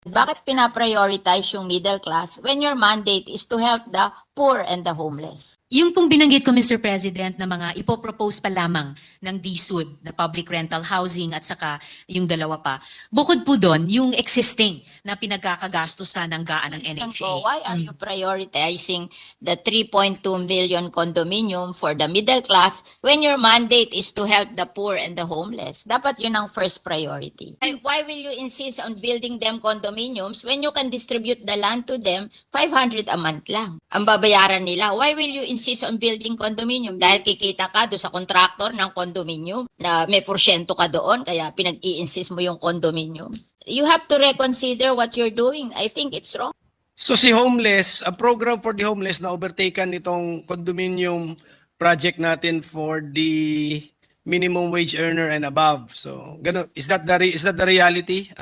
Bakit pinaprioritize yung middle class when your mandate is to help the poor and the homeless? Yung pong binanggit ko, Mr. President, na mga ipopropose pa lamang ng DSUD, na public rental housing at saka yung dalawa pa. Bukod po doon, yung existing na pinagkakagastusan ng GAA ng NHA. So why are you prioritizing the 3.2 million condominium for the middle class when your mandate is to help the poor and the homeless? Dapat yun ang first priority. Why will you insist on building them condominiums when you can distribute the land to them 500 a month lang? Ang babayaran nila. Why will you insist on building condominium? Dahil kikita ka doon sa contractor ng condominium na may porsyento ka doon kaya pinag-i-insist mo yung condominium. You have to reconsider what you're doing. I think it's wrong. So si homeless, ang program for the homeless na overtaken nitong condominium project natin for the minimum wage earner and above. So, ganun, is that the reality,